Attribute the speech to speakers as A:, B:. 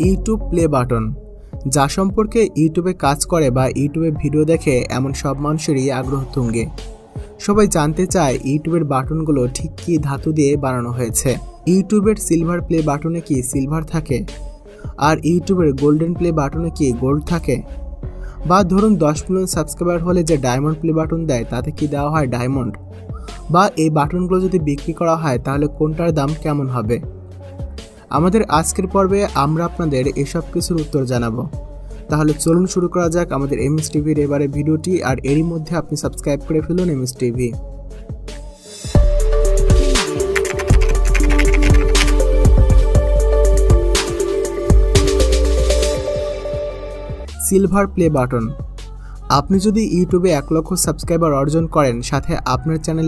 A: YouTube play button, যা সম্পর্কে ইউটিউবে কাজ করে বা ইউটিউবে ভিডিও দেখে এমন সব মানুষেরই আগ্রহ তুঙ্গে। সবাই জানতে চায় ইউটিউবের বাটনগুলো ঠিক কী ধাতু দিয়ে বানানো হয়েছে। ইউটিউবের সিলভার প্লে বাটনে কি সিলভার থাকে, আর ইউটিউবের গোল্ডেন প্লে বাটনে কি গোল্ড থাকে? বা ধরুন 10 মিলিয়ন সাবস্ক্রাইবার হলে যে ডায়মন্ড প্লে বাটন দেয় তাতে কি দেওয়া হয় ডায়মন্ড? বা এই বাটনগুলো যদি বিক্রি করা হয় তাহলে কোনটার দাম কেমন হবে? আমাদের আজকের পর্বে আমরা আপনাদের এসব কিছুর উত্তর জানাবো। তাহলে চলুন শুরু করা যাক আমাদের এমএস টিভির এবারে ভিডিওটি। আর এরই মধ্যে আপনি সাবস্ক্রাইব করে ফেলুন MS TV. Silver play button. আপনি যদি ইউটিউবে 1 লক্ষ সাবস্ক্রাইবার অর্জন করেন, সাথে আপনার চ্যানেলে